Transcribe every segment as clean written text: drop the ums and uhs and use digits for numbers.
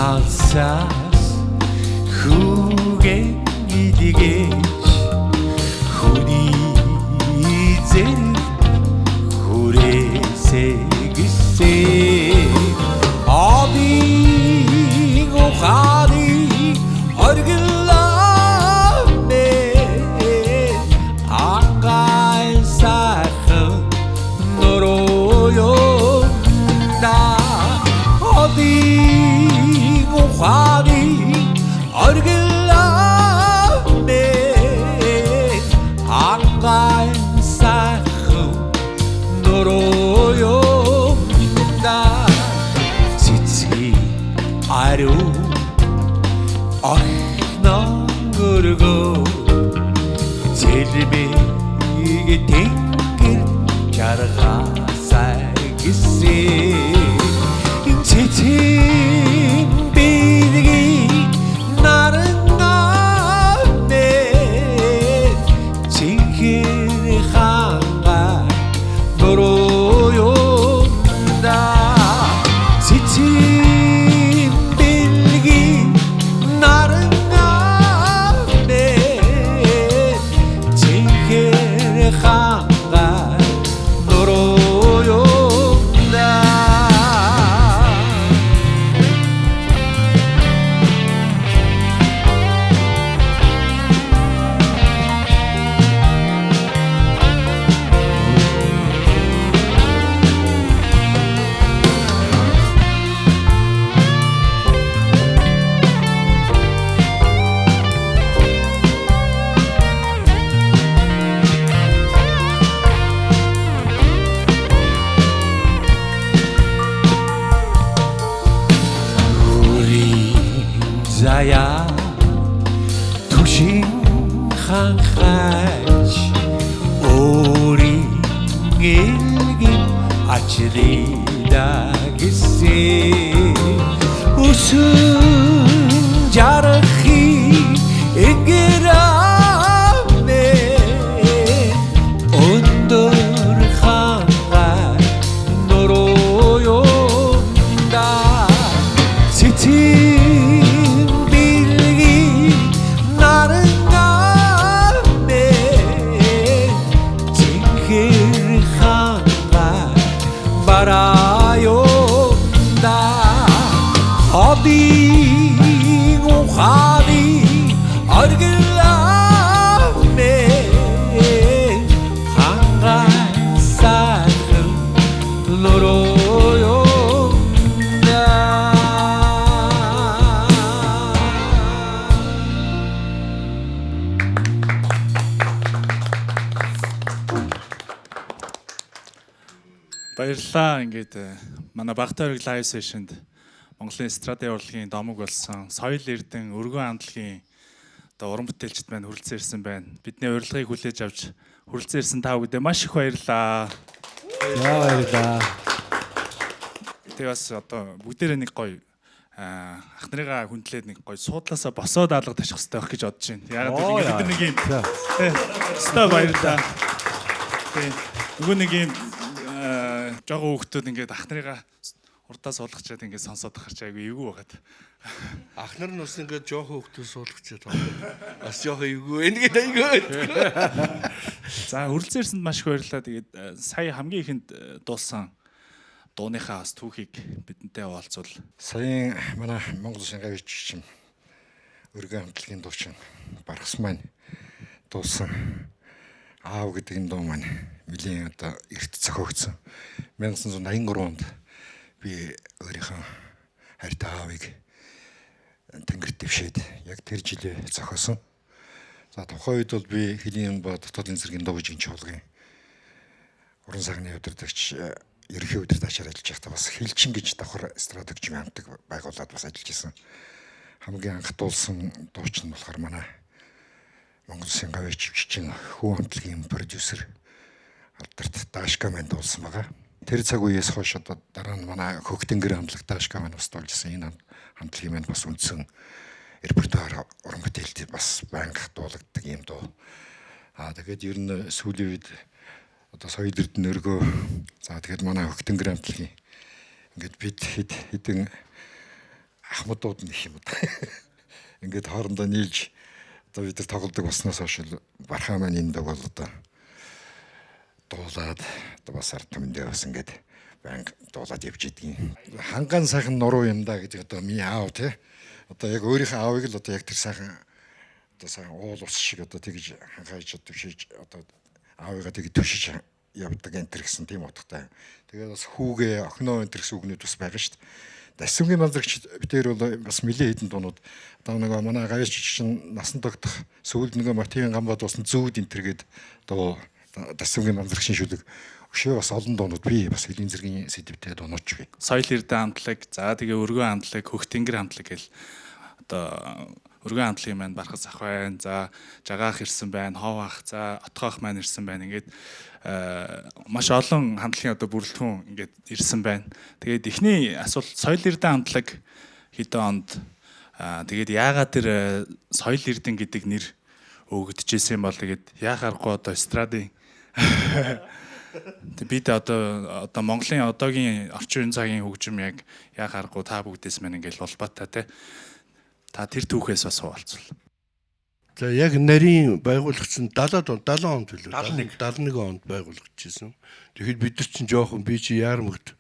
Alsas хүүгэн идэгэж хүний зэрэг хүрээсэй гэсэн одын ухааны оргилаа мэ ангай сайхан нөрөө да одын ухааны оргилааны ангай сайхан нөрөөда цэцгийн ариу орногөргөө цэлмийг тэнгэр жаргасай гэсэн цэцгийн зая түшин ханхаж өөрийн элгийн ачрыда гэсэн үсэн жарахи энгэраме өндөр хангай нөрөөда цэцэг одын ухааны оргилааны хангай сайхан нөрөөда баярлалаа. Ингээд манай Багтаарыг лайв сешнд Монголын эстрадын урлагийн домог болсон Соёл Эрдэнэ өргөн хамтлагийн уран бүтээлчд маань хүрэлцэн ирсэн байна. Бидний урилгыг хүлээж авч хүрэлцэн ирсэн та бүхэнд маш их баярлалаа. Баярлалаа. Тэгээ бас одоо бүгдээрээ нэг гоё ах нарыгаа хүндлээд нэг гоё суудлаасаа босоод алга таших хэрэгтэй байх гэж бодож байна. Ягаад гэвэл бид нэг юм ста баярлалаа. Нөгөө нэг юм жоо хүүхдүүд ингээд ах нарыгаа урдаа суулгачаад ингээд сонсоод харч айгүй эвгүй байгаад. Ах нар нь бас ингээд жоох хүүхдүүд суулгачаад байгаа. Бас жоох эвгүй. Ингээд айгүй. За хүрэлцээрсэнд маш их баярлалаа. Тэгээд сая хамгийн ихэнд дуулсан дууныхаа бас түүхийг бидэнтэй хуваалцвал. Саяын манай Монгол Улсын гавьччин өргөн хамтлагийн дуучин Баргас маань дуулсан аав гэдэг энэ дуу маань нэлийн одоо эрт зохиогдсон. 1983 онд би өөрийнхөө хайртай аавыг тэнгэрт дэвшээд яг тэр жилээ зохиосон. За тухайн үед бол би Хэлийн ба дотоодын зэргийн дуугийн чуулгын уран сайхны удирдагч ерөнхий удирдагчаар ажиллаж байхдаа бас Хэлчин гэж давхар эстрадын хөгжмийн хамтлаг байгуулад бас ажиллаж исэн. Хамгийн анх дуулсан дуучин нь болохоор манай Монгол Улсын гавьччин хүү хамтлагийн продюсер Алдарт Даашка маань дуулсан байгаа. Тэр цаг үеэс хойш одоо дараа нь манай Хөгтөнгөр хамтлагтай ашгаа маань бас дуулжсэн. Энэ хамтлагийн маань бас үндсэн репертуар уран бүтээлд бас банк дуулагддаг юм дуу. Тэгээд ер нь сүүлийн үед одоо соёл эрдэнэ өргөө за тэгээд манай Хөгтөнгөр хамтлагийн ингээд бид хэдэн ахмадууд нэх юм да. Ингээд хоорондоо нийлж одоо бид нар тоглодог болсноос хойш бархаа маань энэ дог бол одоо дуулаад одоо бас ард түмэндээ бас ингээд банк дуулаад явж идэгин. Ханган сайхан нуруу юм да гэж одоо миний аав тий. Одоо яг өөрийнхөө аавыг л одоо яг тэр сайхан одоо сайхан уул ус шиг одоо тэгж хангаж төвшиж одоо аавыгаа тэгж төвшиж явдаг энэ төр гэсэн тийм утгатай. Тэгээд бас хүүгээ охиноо энэ төр гэсэн үгнүүд бас байгаа шүү дээ. Дасвингийн мандрагч битээр бол бас нэлээд хэдэн дуунууд одоо нөгөө манай гавьяч чинь насан тогтох сүүлд нөгөө мотивын гамбад боссон зүүд энэ төргээд одоо дасвингийн мандрагчийн шүлэг өшөө бас олон дуунууд би бас хэлийн зэргийн сэдвтэй дуунууд бий. Соёл эрдэнэ хамтлаг, за тэгээ өргөө хамтлаг, Хөгтөнгөр хамтлаг гэл одоо өргөө хамтлагийн маань Бархас ах байна. За Жагаах ирсэн байна, Хов ах, за Отгоох маань ирсэн байна. Ингээд маш олон хамтлагийн одоо бүрэлдэхүүн ингээд ирсэн байна. Тэгээд эхний асуулт соёл эрдэнэ хамтлаг хэдэн онд тэгээд яагаад тэр соёл эрдэнэ гэдэг нэр өгөгдөжсэн юм бол тэгээд яахааргүй одоо эстрадын бид одоо Монголын одоогийн орчин үеийн цагийн хөгжим яг яахааргүй та бүгдээс маань ингээл улбаатай те. Та тэр түүхээс бас хуваалцвал. За яг нарийн байгуулагчсан 70 онд билүү? 71 онд байгуулагдчихсэн. Тэгэхэд бид нар чинь жоохон би чи яармагт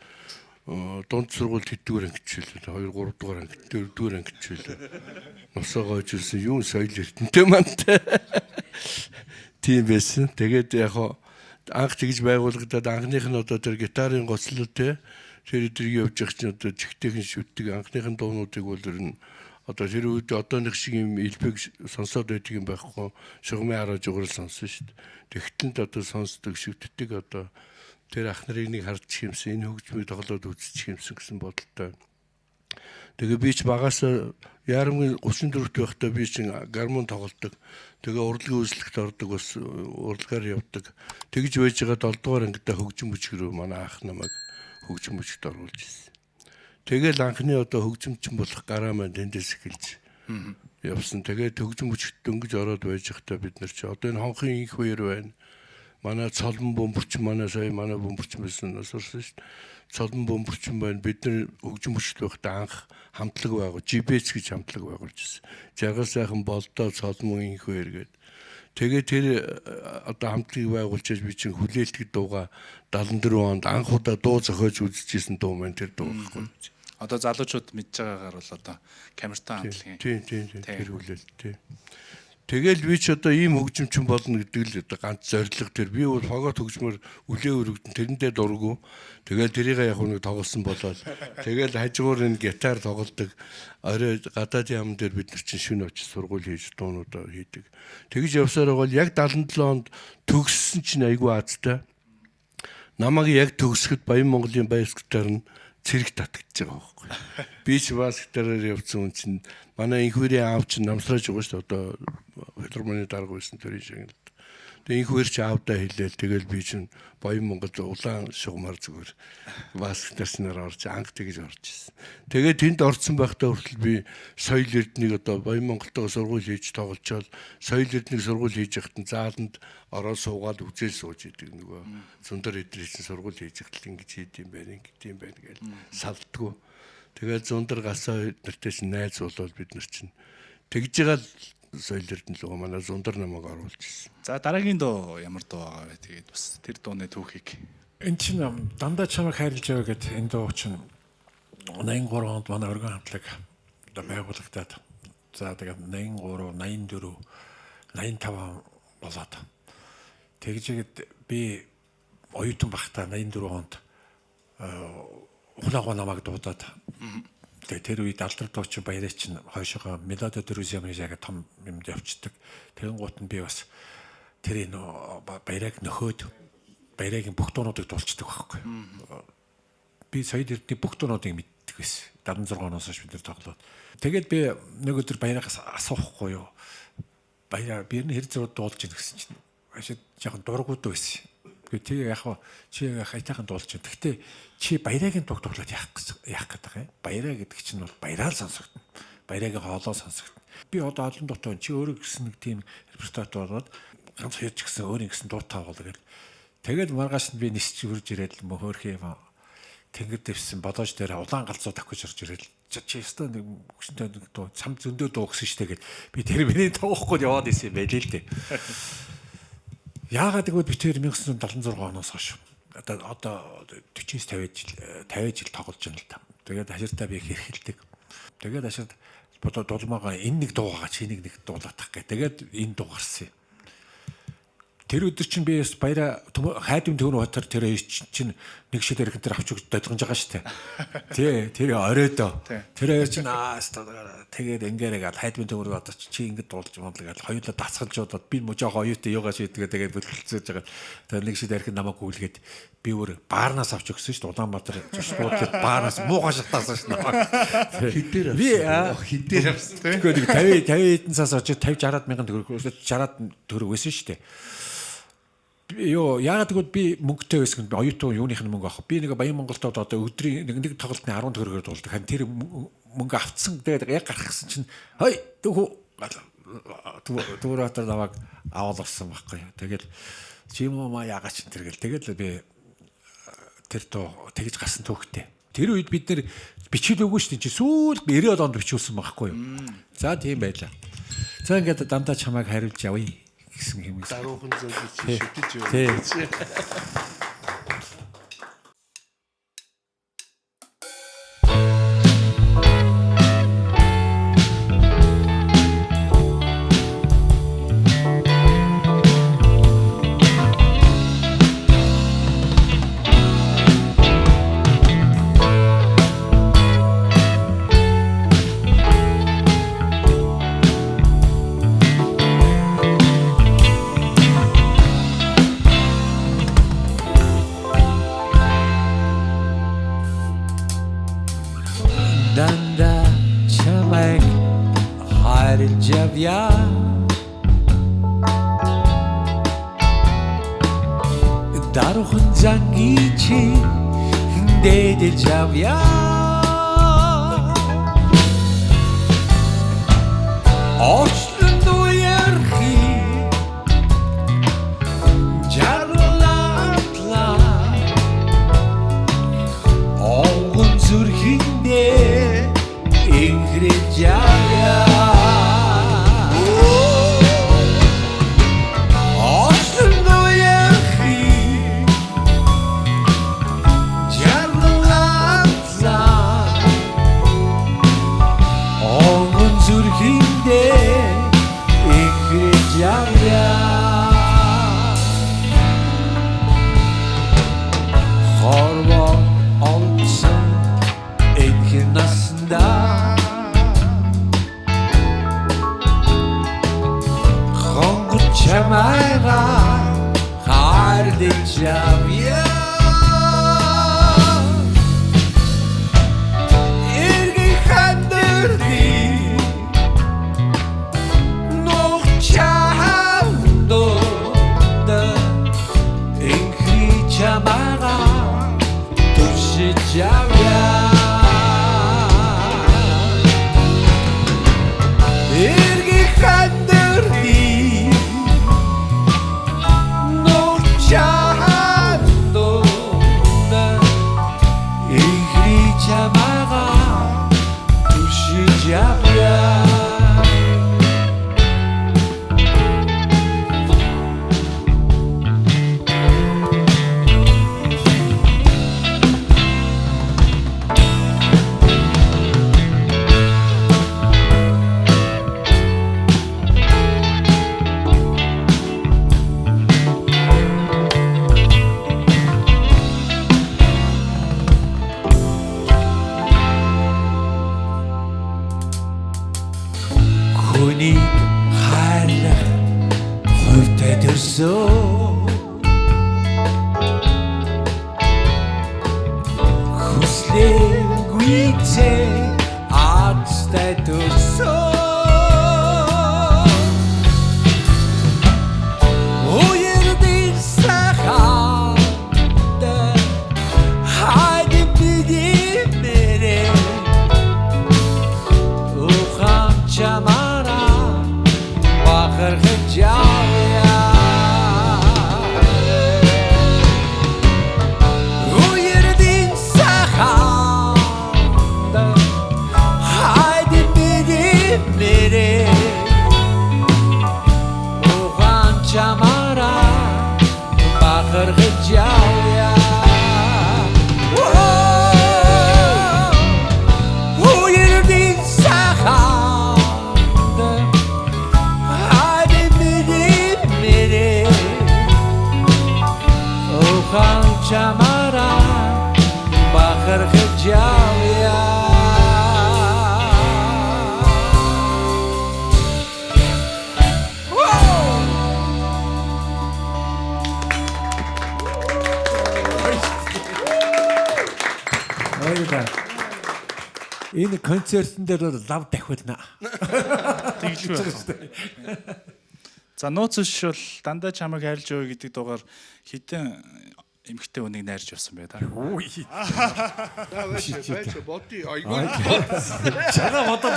дунд сургууль хэддүгээр ангичвэлээ 2 3 дугаар анги 4 дугаар ангичвэлээ. Нусаа гойж ирсэн юу соёл эрдэнэтэй мантай. Тийм байсан. Тэгээд яг анх тэгж байгуулагдаад анхных нь одоо тэр гитарын гоцлол те тэр өдрийг явж явах чинь одоо чихтэйхэн шүтдэг анхных нь дуунуудыг бол ер нь одоо тэр үед одооных шиг юм элбэг сонсоод байдаг юм байхгүй шугамын хараа жуграл сонсон шүү дээ. Тэгтэлд одоо сонсдог шүтдэг одоо тэр ах нарыг нэг харж юмсан энэ хөгжмийг тоглоод үзчих юмсан гэсэн бодолтой. Тэгээ би ч багасаа яармын 34-т байхдаа би чинь гармон тоглодог. Тэгээ урлагийн үзлэгт ордог бас урлагаар явдаг. Тэгж байж байгаа 7 дугаар ангидаа хөгжим бүжгэрөө манай ах намайг хөгжим бүжигт оруулж ирсэн. Тэгэл анхны одоо хөгжимчин болох гараа маань тэндээс эхэлж явсан. Тэгээд хөгжим бүжигт дөнгөж ороод байж байхдаа бид нар чи одоо энэ хонхын инх хоёр байна. Манай цолмон бөмбөрчин манай сая манай бөмбөрчин байсан насурсан шүү дээ. Цолмон бөмбөрчин байна. Бид нар хөгжим бүжигт байхдаа анх хамтлаг байгуул, жибэц гэж хамтлаг байгуулж ирсэн. Жаргал сайхан болдоо цолмон инх хоёр гээд. Тэгээ тэр одоо хамтлагийг байгуулж би чинь хүлээлтгий дууга 74 онд анх удаа дуу зохиож үзчихсэн дуу маань тэр дуу байхгүй. Одоо залуучууд мэдж байгаагаар бол одоо камертаа хамтлагийн тийм тэр хүлээлт тийм. Тэгэл би ч одоо ийм хөгжимчин болно гэдэг л одоо ганц зорилго тэр би бол хогоот хөгжмөр үлээ өргөдөн тэрэндээ дургу. Тэгэл тэрийг яг нэг тоглосон болоод тэгэл хажуугаар энэ гитар тоглодог. Орой гадаадын яам дээр бид нар чинь шүн очиж сургууль хийж дуунуудаа хийдэг. Тэгж явсаар бол яг 77 онд төгссөн чинь айгүй азтай. Намайг яг төгсөхөд Баян Монголын баяр секретар нь цэрэг татгаж байгаа байхгүй. Би ч бас гитараар явсан хүн чинь манай инхүүрийн аав чинь намсрааж байгаа шүү дээ. Одоо филармоны дарга байсан төрийн шагналд. Тэгээ инхүүр чи аавдаа хэлээл тэгэл би чинь Баян Монгол улаан шугамар зүгээр бас гитарснаар орж анх тэгж орж ирсэн. Тэгээ тэнд орсон байхдаа хүртэл би соёл эрднийг одоо Баян Монголтойгоо сургууль хийж тоглолцоод соёл эрднийг сургууль хийж яхад зааланд ороод суугаад үзэл сууж идэг нөгөө зундар эдрээсэн сургууль хийж яхад ингэж хийд юм байна гэдэг юм байна гэж салдггүй. Тэгээд зундар гасаа нэртэй чинь найз болоод бид нар чинь тэгж байгаа л соёл эрдэнэ луга манай зундар намайг оруулж ирсэн. За дараагийн дуу ямар дуу байгаа вэ? Тэгээд бас тэр дууны түүхийг. Энд чинь дандаа чамайг хайрлаж байгаа гэдэг энэ дуу чинь 83 онд манай өргөн хамтлаг одоо байгуулагдаад за тэгээд 83, 84, 85 болоод тэгжгээд би оюутан багтаа 84 онд ухлагоо намайг дуудаад тэгээ тэр үед алдар дуучин баяраа чинь хойшоогоо мелоди дөрвс юмны яг том юмд явцдаг. Тэгэн гут нь би бас тэр энэ баяраг нөхөөд баярагийн бүх дуунуудыг дуулцдаг байхгүй. Би соёл эрдний бүх дуунуудыг мэддэг байсан. 76 оноос хойш бид нар тоглоод. Тэгээд би нэг өдөр баярагаас асуухгүй юу. Баяраа би энэ хэр зэрэг дуулж ийн гэсэн чинь ашиг жоохон дургууд байсан. Би тэгээ яг чи хайтайхан дуулж байна. Гэхдээ чи баярагийн дуг дуулаад яах гэдэг юм. Баяраа гэдэг чинь бол баяраар сонсогдно. Баярагийн хоолоо сонсогдно. Би одоо олон дуутай чи өөрөө гэсэн нэг тийм репертуар болоод ганц хоёр ч гэсэн өөрийн гэсэн дуутай тоглоо гэл. Тэгээд маргааш нь би нисч хурж ирээд л мөхөөрх юм. Тэнгэр дэвсэн бодоож дээр улаан галзуу давхиж орж ирээд чи өстө нэг хүчтэй нэг дуу цам зөндөө дуу өгсөн штэ гэд би тэр миний тоохгүй яваад исэн юм байл л дээ. Яагаад гэвэл би тэр 1976 оноос хойш одоо 49 50 жил тоглож байна л та. Тэгээд хаширтаа би хэрхэлдэг. Тэгээд хаширт дулмаага энэ нэг дуугаа чи нэг дуулаадах гэ. Тэгээд энэ дуу гарсан юм. Тэр өдөр чинь би баяра хайдын төвөр хотор тэр чинь нэг шил эргэн тэр авч өгч додлгонж байгаа штэ. Тий, тэр оройдоо. Тэр хоёр чинь тэгээд ингээрэг хайдын төвөр одоо чи ингэ дуулж муулаа гэл хоёулаа дасгалж удаад би жоох оюутай юугаа шийдгээ тэгээд бэлгэлцээж байгаа. Тэр нэг шил эргэн намайг гүйлгээд би өөр баарнаас авч өгсөн штэ. Улаанбаатар зуршгуулаад баарнаас муугаа шатаасан штэ. Хідээр авсан. Тэгээд 50 хэдэн цаас очиж 50 60 мянган төгрөг 60 төгрөг өсөн штэ. Яагаад гэвэл би мөнгөтэй байсан оюутан юуных нь мөнгө авах. Би нэг Баян Монголд одоо өдрийн нэг тоглолтны 10 төгрөгөөр дуулдаг. Хан тэр мөнгө авцсан тэгээд яг гаргасан чинь хой дүүрэтэр наваг аваалсан байхгүй. Тэгээд чимома яагаад ч тэр гэл. Тэгээд би тэр тоо тэгж гарсан түүхтэй. Тэр үед бид нэр бичил өгөө шүү дээ. Чи сүүл 90-аад онд бичүүлсэн байхгүй юу? За тийм байлаа. За ингээд дандаа чамайг хариулж явъя гэсэн юм. Даруухан зөвлөж шүтэж юу. Danda çamak harcab ya Darhun zangi chi dede jav ya Oçlun duyar ki Jarlatla Oğun zürhinde İngilizce aslında yahi canlılarla onun zürhinde İngilizce Horva olsun etkin aslında Çamayra kardeşim ya İrgi kandırdı Nok çahamdo da İnkri çamayra Tuşacağım ya İrgi kandırdı Хүний хайрлах хувьтай төрсөн Хүслээгүй цэ аадтай төрсөн Уярдын сахаа Энэ концертын дээр лав давхидна. Тэглүү. За нууц ш бол дандаа чамайг хайрлж өгье гэдэг дугаар хитэн эмхтэй хүнийг найрж явсан бай та. Үй. Байж боди айгүй. Чага бодоод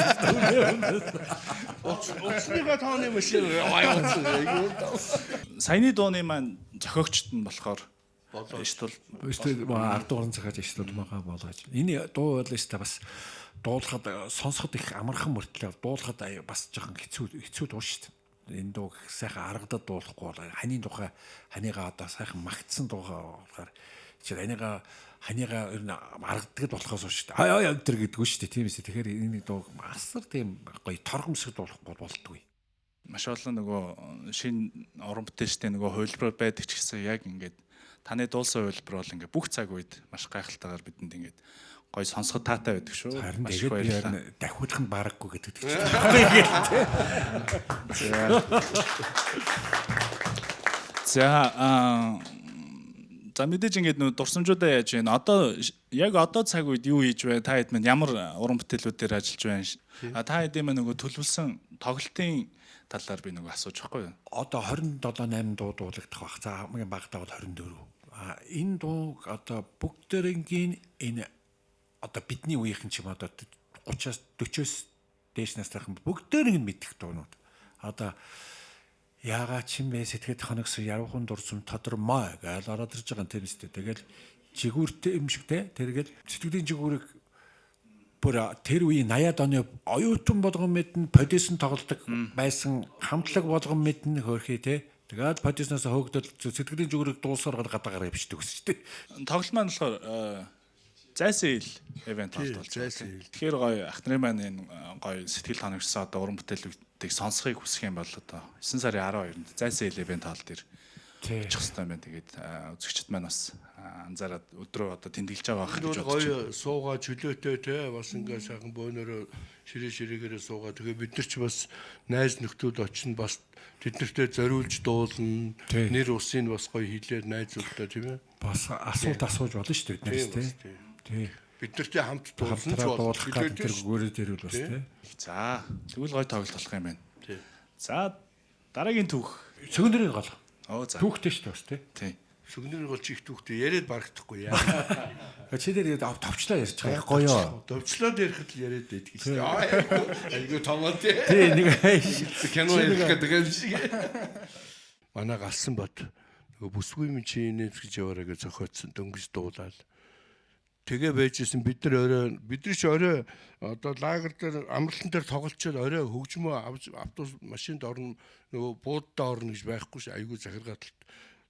Уцныга тооны машин айгүй. Саяны дууны маань зохиогчд нь болохоор болооч ард дууран цагааж иштэл байгаа болооч. Энэ дуу байлаа шүү дээ бас дуулахад сонсоход их амархан мөртлөө дуулахад бас жоохон хэцүү дуу шүү дээ. Энэ дуу сайхан аргадад дуулахгүй бол ханы тухай ханыгаа одоо сайхан магтсан дуугаа болохоор чи ханыгаа ер нь аргаддаг болохоос шүү дээ. Аа тэр гэдгүү шүү дээ. Тийм ээ. Тэгэхээр энэ дуу асар тийм гоё торгомсог дуулахгүй болтгүй. маш олон нөгөө шинэ уран бүтээлчтэй нөгөө хувилбар байдаг ч гэсэн яг ингээд таны дуулсан хувилбар бол ингээд бүх цаг үед маш гайхалтайгаар бидэнд ингээд гой сонсоход таатай байдаг шүү. Харин тэгээд дахиудах нь барахгүй гэдэг чинь. За мэдээж ингээд нөө дурсамжуудаа яаж вэ? Одоо яг одоо цаг үед юу хийж вэ? Та хэд минь ямар уран бүтээлүүдээр ажиллаж байна? Та хэд минь нөгөө төлөвлөсөн тоглолтын талаар би нөгөө асууж байхгүй юу? Одоо 27-8 дуу дуулагдах байх. За хамгийн багтаа бол 24. Энэ дуу одоо бүгдээрийн энэ одоо бидний үеийнхэн ч юм одоо 30-аас 40-оос дээш насныхан бүгдээрийг нь мэдэх дуунууд. Одоо яагаад ч юм бэ сэтгэхэд хоногсон яруухан дурсам тодормой гэж ороод ирж байгаа юм тийм үстэй. Тэгэл жигүүртэй юм шигтэй. Тэргээл сэтгэлийн жигүүрийг бүр тэр үеийн 80-аад оны оюутан болгон мэднэ продюсер тоглодог байсан хамтлаг болгон мэднэ хөөрхий те. Тэгээд продюсераас хөөгдөл сэтгэлийн жигүүрийг дуусгаар гадаагаар явчихдаг гэсэн чинь. Тоглолт маань болохоор зайсан ил event болтол. Тэгэхээр гоё ах нарын маань энэ гоё сэтгэл хоногсон одоо уран бүтээлүүдийг сонсхийг хүсэх юм бол одоо 9 сарын 12-нд зайсан ил event хаал дээр очих хэрэгтэй байна. Тэгээд үзэгчд маань бас анзаараад өдрөө одоо тэмдэглэж байгаа байх гэж бодож байна. Гоё суугаа чөлөөтэй те бас ингээ сайхан бөөнөрөө ширээ-ширээгээр суугаа. Тэгээ бид нар ч бас найз нөхдүүд очино бас тэднэртэй зориулж дуулна. Нэр усын бас гоё хийлээр найзуудтай тийм ээ. Бас асуулт асууж болно шүү дээ бид нарт те. Тий. Бид нартэй хамт дуулсан ч болох гэдэг тэр гөрөө дээр бол бас тий. За тэгвэл гоё тоглолт болох юм байна. Тий. За дараагийн түүх. Сөгнөрийн гол. Оо за. Түүхтэй шүү дээ бас тий. Тий. Сөгнөрийн гол чих түүхтэй яриад барагдахгүй яа. Чи дээр товчлоо ярьж байгаа гоёо. Товчлоод ярихад л яриад байдаг шүү дээ. Айгуу томоо тий. Тий нэг кино ярих гэдэг юм шиг. Манай галсан бат нөгөө бүсгүй минь чи нэмс гэж яваараа гэж зохиодсон дөнгөж дуулаад тэгээ байжсэн бид нар ч орой одоо лагер дээр амралтан дээр тоглолцоод орой хөгжмөө автобус машинд орно нөгөө буудаа орно гэж байхгүй ш айгүй захиргаат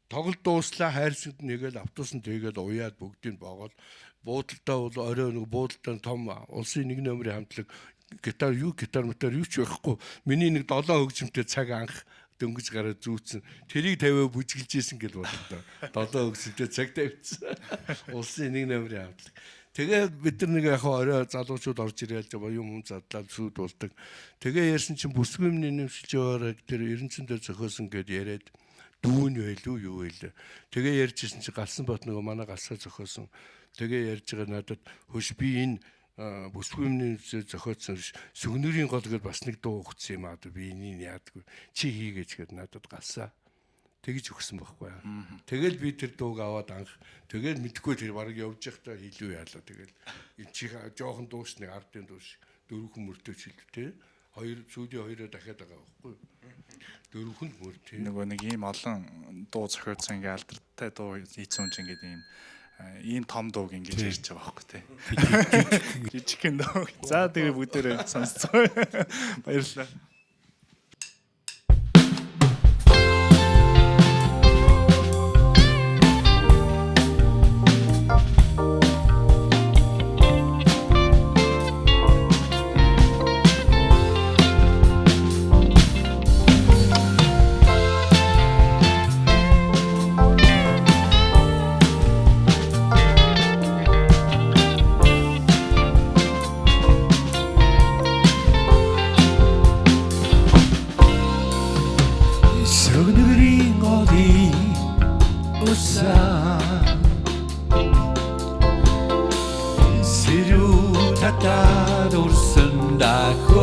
тоглолт дууслаа хайрсанд нэгээл автобусанд тэгээд уяад бүгдийг боогоод буудалдаа бол орой нөгөө буудалдаа том улсын нэг номерын хамтлаг гитар мотор юу ч байхгүй миний нэг 7 хөгжмөнтэй цаг анх дөнгөж гараад зүүцэн тэрийг тавиа бүжгэлж ийсэн гэж бодлоо. 7 өгсөдөө цаг тавьчихсан. Улсын нэг номерын хамтлаг. Тэгээ бид нар нэг яг орой залуучууд орж ирээл юм задлаад сүйд болдог. Тэгээ ярьсан чинь бүсгүй юмны нэмшилж яваараа тэр Эренцэн дээр зохиосон гэд яриад дүүн байлуу юу байлаа. Тэгээ ярьжсэн чинь галсан бот нөгөө манай галсаа зохиосон. Тэгээ ярьж байгаа надад хөш би энэ бүсгүй юмны зохиодсон сүгнэрийн гол гэж бас нэг дуу өгсөн юм аа би энийг яадаггүй чи хийгээч гэд надад галсаа тэгж өгсөн байхгүй. Тэгэл би тэр дууг аваад анх тэгэл мэдхгүй тэр баг явж байхдаа илүү яалаа тэгэл энэ чи жоохон дууш нэг ардын дууш дөрвөн мөртөж хэл тээ хоёр сүүлийн хоёроо дахиад байгаа байхгүй. Дөрвөн мөр тээ нөгөө нэг ийм олон дуу зохиодсон ингээ алдартай дуу хийсэн хүн чинь ингээ ийм том дууг ингэж ярьж байгаа байхгүй тий. Жижигхэн дуу. За тэгээ бүгдээрээ сонсцгоо. Баярлалаа. татаад урсандаагүй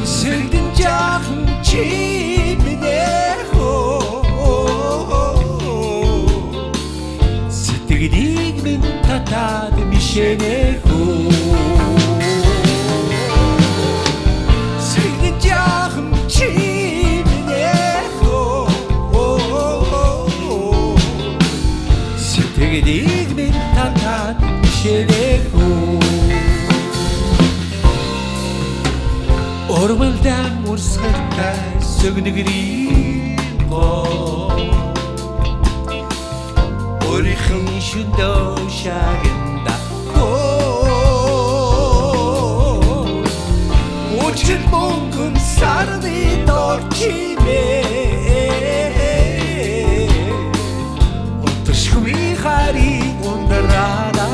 сэрдэн жаахан чимнээ сэтгэлийг минь татаад мишэнээ сэрдэн жаахан чимнээ сэтгэлийг минь татаад мишэнээ Ormaldan urskakta sögnegrin Orikhin shundo shagenda Uchil mongun sardi dorchime Otoshkumi khari undarada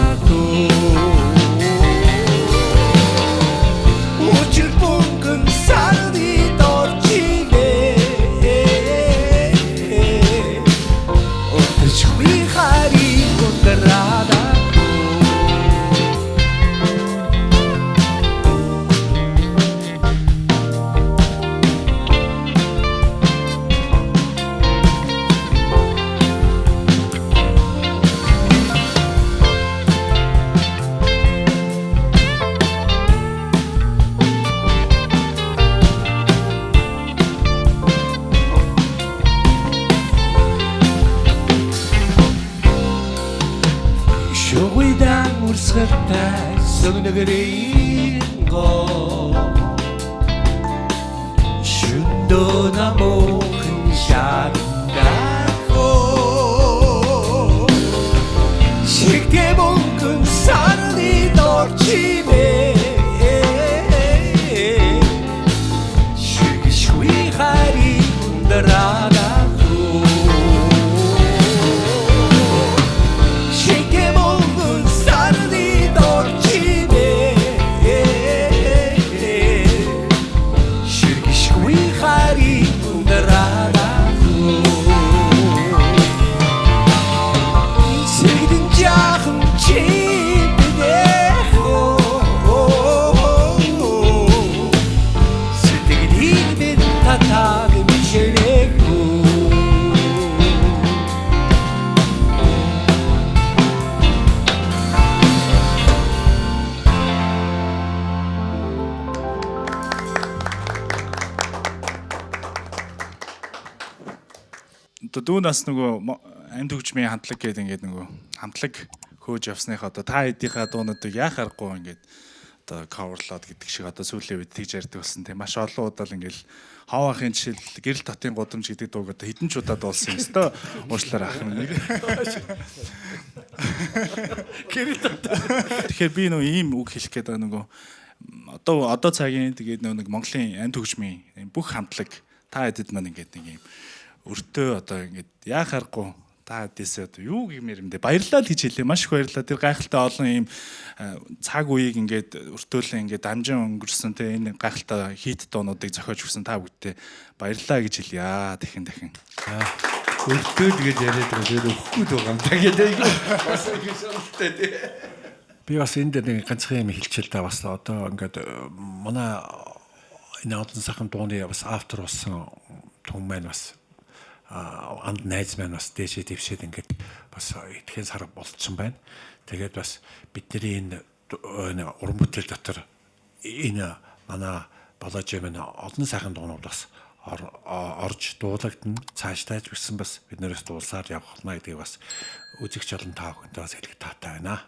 Шугуйдан урсгалтай сөгнөгрийнго Шүндөө намуухан шагндаахо Шигтэй мөнгөн сарны дорчимэ Шигшгүй хари ундараадахо Дүү нас нөгөө амт хөгжмийн хамтлаг гэдэг ингээд нөгөө хамтлаг хөөж явсныхаа одоо та хэдийнхаа дуунуудыг яах аргагүй ингээд одоо coverлоод гэдэг шиг одоо сүүлийн үед тэгж ярьдаг болсон тийм маш олон удаа л ингээд хаваахын жишээл гэрэл татын гудамж гэдэг дууг одоо хэдэн ч удаа дуулсан юм өстой уучлаарай ах нэг. Гэрэл тат. Тэгэхээр би нөгөө ийм үг хэлэх гээд байгаа нөгөө одоо цагийн тэгээд нэг Монголын амт хөгжмийн бүх хамтлаг та хэдэд маань ингээд нэг юм өртөө одоо ингээд яах аргагүй та хэдээсээ одоо юу гэмээр юм дэ баярлалаа л гэж хэлээ маш их баярлалаа тэр гайхалтай олон ийм цаг үеийг ингээд өртөөлөн ингээд дамжин өнгөрсөн те энэ гайхалтай хит дуунуудыг зохиож өгсөн та бүдтэй баярлалаа гэж хэлье дахин өртөөл гэж яриад байгаа зэрэг өгөхгүй байгаа юм та гэдэг бас ингэ сонирхолтой тий Би бас энэ дээр нэг ганцхан юм хэлчихэл та бас одоо ингээд манай энэ одон сайхан дууны бас автор болсон том маань бас анд найз маань бас дээшээ твшээд ингээд бас итгэн сар болцсон байна. Тэгээд бас бидний энэ уран бүтээл дотор энэ манай болоож байна олон сайхан дуунууд бас орж дуулагдана. Цаашдаа ч гэсэн бас биднээс дуулсаар явах болно гэдгийг бас үзэгч олон та бүхэндээ бас хэлэх таатай байна.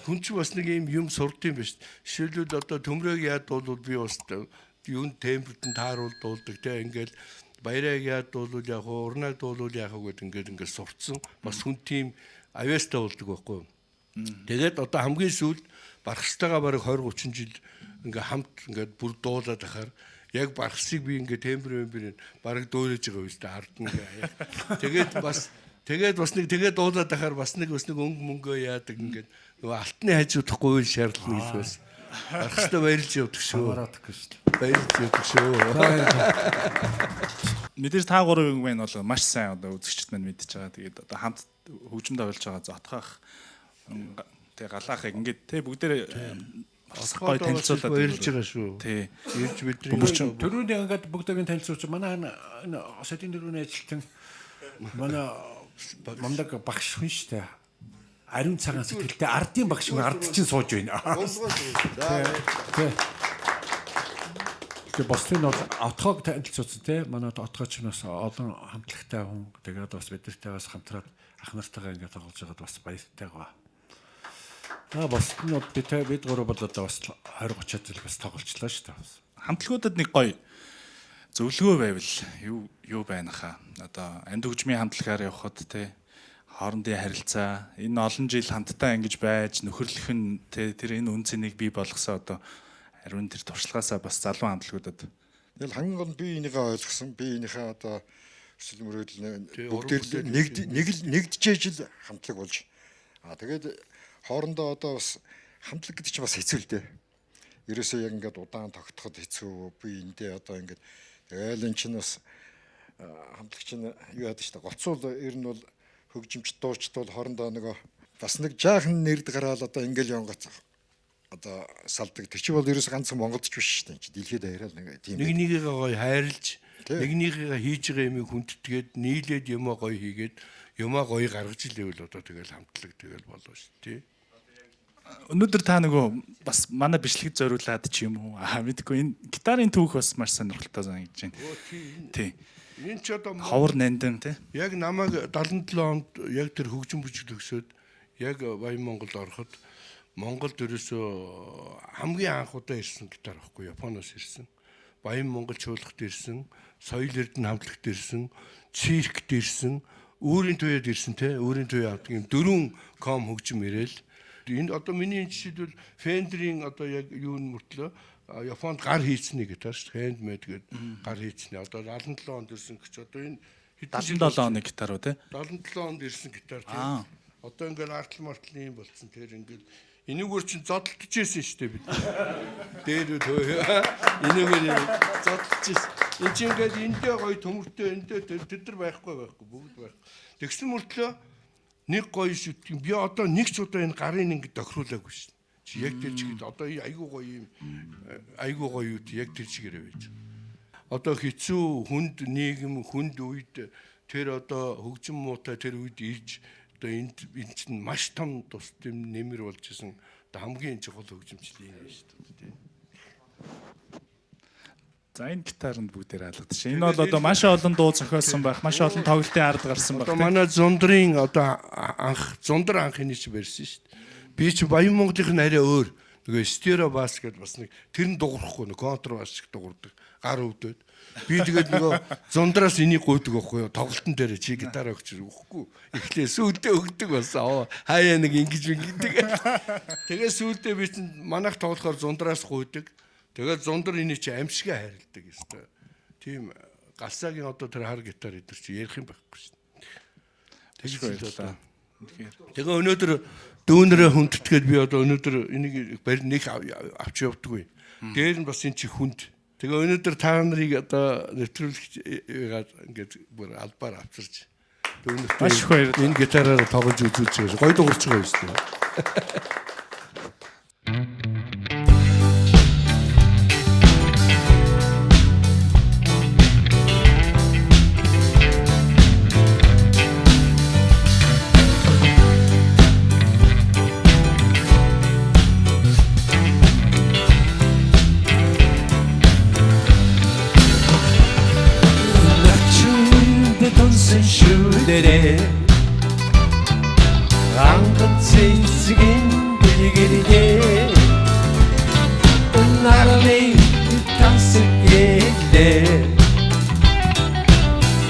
Хүн ч бас нэг юм сурд юм биш. Жишээлбэл одоо төмрөөг яад бол би бас юун темпд нь тааруул дуулдаг те ингээл баяраг яад бол яг урнаг дуулуул яг гэдэг ингээд сурцсан. Бас хүн тийм авьяастай болдог байхгүй юу? Тэгээд одоо хамгийн сүүлд бархстайгаа бараг 20 30 жил ингээ хамт ингээд бүр дуулаад ахаар яг бархсыг би ингээ тембрээр бараг дөөрөж байгаа үстэй ард ингээ. Тэгээд бас нэг дуулаад ахаар бас нэг мөнгөө яадаг ингээд нөгөө алтны хажуудахгүй үйл шаардлагын гэж байсан. Бархстай баярлж явдаг шүү. Баярлж явдаг шүү. Мэдээж та гурвын маань бол маш сайн одоо үзэгчд маань мэдчихэж байгаа. Тэгээд одоо хамт хөгжмөд оруулж байгаа зотхоох тэг галаахыг ингээд тэг бүгдээ гой танилцуулаад баярлж байгаа шүү. Тий. Ирж бидний төрөний ингээд бүгдийг танилцуулж манай сэтийн төрөний ажилтан манай мамдаг багш хүн штэ. Ариун цагаан сэтгэлтэй ардын багш хүн ард чинь сууж байна. Тэгээ босны бол отгоог танилцуулсан те манай отгооч нас олон хамтлагтай хүн тэгээд бас бидэртэй бас хамтраад ах нартайгаа ингээд тоглож байгаад бас баяртай байгаа. Босны бол бид гурав бол одоо бас 20 30 жил бас тоглолцлоо шүү дээ. Хамтлагуудад нэг гоё зөвлөгөө байвал юу байна хаа. Одоо амьд хөгжмийн хамтлагаар явхад те хоорондын харилцаа энэ олон жил хамтдаа ингэж байж нөхөрлөх нь тэр энэ үн цэнийг бий болгосоо одоо ариун тэр туршлагаасаа бас залуу хамтлагуудад Тэгэл хамгийн гол нь би энийгээ ойлгосон. Би энийхээ одоо өсөл мөрөөдөл бүгдээр нэгдэж ижил хамтлаг болж. Тэгээд хоорондоо одоо бас хамтлаг гэдэг чинь бас хэцүү л дээ. Ерөөсөө яг ингээд удаан тогтоход хэцүү. Би эндээ одоо ингээд тэгэл эн чинь бас хамтлаг чинь юу яадаг ч та гоцуул ер нь бол хөгжимч дуучид бол хоорондоо нөгөө бас нэг жаахан нэрд гараад одоо ингээл явгоц одоо салдаг. Тэр чинь бол ерөөсөө ганцхан Монголд ч биш шүү дээ. Дэлхийд даяараа нэг тийм. Нэг нэгийгээ гоё хайрлж, нэг нэгийгээ хийж байгаа юмыг хүндэтгээд, нийлээд юмаа гоё хийгээд, юмаа гоё гаргаж илээвэл одоо тэгэл хамтлаг тэгэл болоо шүү дээ. Өнөөдөр та нөгөө бас манай бичлэгт зориулаад ч юм уу мэдгүй энэ гитарын түүх бас маш сонирхолтой санагдаж байна. Тий. Энэ ч одоо ховор нандин тий. Яг намайг 77 онд яг тэр хөгжим бүжиг төгсөөд яг Баян Монголд ороход Монголд ерөөсөө хамгийн анх удаа ирсэн гитар байхгүй Японоос ирсэн. Баян Монгол чуулгад ирсэн, Соёл Эрдэнэ хамтлагт ирсэн, циркт ирсэн, өөрийн туяад ирсэн те. Өөрийн туяа авдаг юм 4 ком хөгжим ирээл. Энд одоо миний жишээлбэл Fender-ийн одоо яг юун мөртлөө Японд гар хийцний гитар шүү дээ. Handmade гэдэг гар хийцний. Одоо 77 онд ирсэн гэж одоо энэ 77 оны гитар уу те? 77 онд ирсэн гитар тийм. Одоо ингээл артл мартл юм болцсон тэр ингээл энийгээр чинь зодтолж ирсэн шүү дээ бид. Дээр үү энийгээр зодтолж ирсэн. Энд чинь ингээл эндээ гоё төмөртэй эндээ тэд нар байхгүй бүгд байх. Тэгсэн мөртлөө нэг гоё шүү. Би одоо нэг ч удаа энэ гарын ингэ тохируулаагүй шүү. Чи яг тэр чигээр одоо айгуу гоё юм айгуу гоё юу яг тэр чигээрээ байж. Одоо хэцүү хүнд нийгэм хүнд үед тэр одоо хөгжим муутай тэр үед ирж одоо энэ чинь маш том тус юм нэмэр болж исэн одоо хамгийн чухал хөгжимчлээ юм шүү дээ. За энэ гитаранд бүгдээр хаалгадчих. Энэ бол одоо маш олон дуу зохиосон байх, маш олон тоглолтын ард гарсан байх. Одоо манай Зундрын одоо Зундар анхны ч барьсан шүү дээ. Би ч Баян Монголынх нь арай өөр. Нөгөө стерео бас гэдээ бас нэг тэр нь дуурахгүй нэг контрабас шиг дуурдаг. Гар өвдөд. Би тэгээд нөгөө Зундраас энийг гуйдаг байхгүй юу? Тоглолтын дээр чи гитар өгч өгөхгүй. Эхлээ сүйдээ өгдөг болсон. Хаяа нэг ингэж тэгээд сүйдээ би чинь манайх тоглохоор Зундраас гуйдаг. Тэгээд Зундар энийг чи амшигаа хайрладаг ёстой. Тийм галсаагийн одоо тэр хар гитар идэр чи ярих юм байхгүй шүү дээ. Тэгж одоо. Тэгээ өнөөдөр дүүнэрээ хүндэтгээд би одоо өнөөдөр энийг нэг авч явдаггүй. Дээр нь бас энэ чи хүнд. Тэгээ өнөөдөр та нарыг одоо нэвтрүүлэгч ингээд бүр албаар авчирч маш их баярлалаа. Энэ гитараар тоглож үзүүлж байгаа. Гоё дуурч байгаа юм шүү дээ. Анган цэцгийн бэлгэрээ нарны тасгэлээ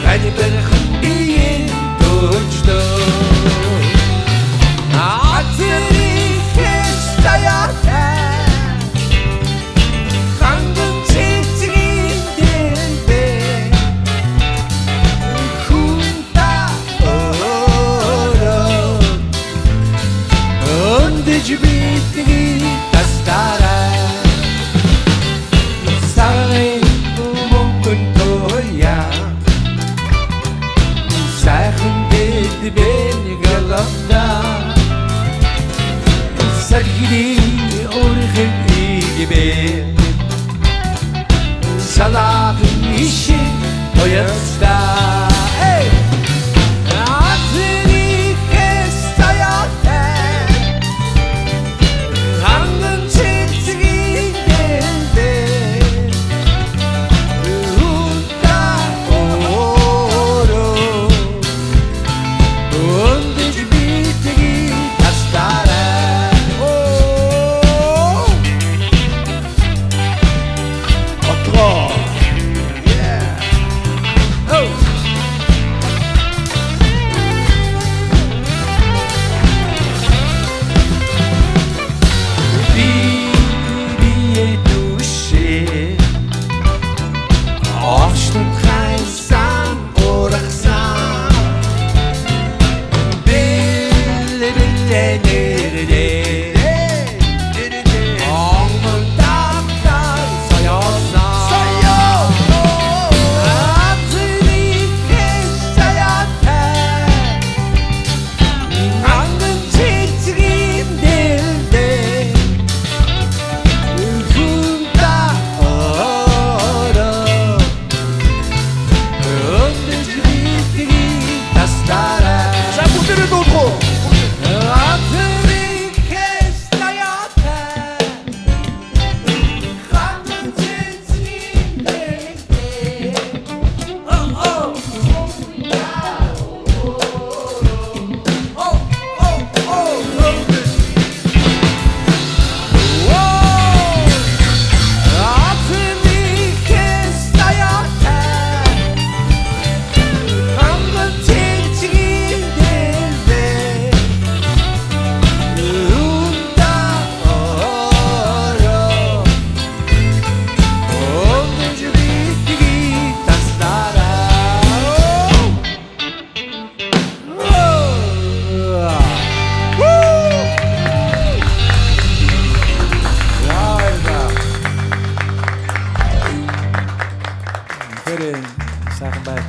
Гани бэрхэн биеийн дөрждөө Ацэри хэстаятай Анган цэцгийн дэлбээ Bitgi tastara Sare mumkun toya Saykhun dedi beni galanda Sergili orhim gibi Salahın işi toyasta Atri kestayate Oh! Очнод хайсан урагсан Бэлбэлтэнэрдэ Онгон тактар соёосноо Атны хэсаяатай Анган чичгин дэлдэ Хүнта ороо Өндөж битгий тастараа За бүгдээрээ дуулах уу? Атны хэсаяатай Анган чичгин дэлдэ Тэгэхээр сайхан байна.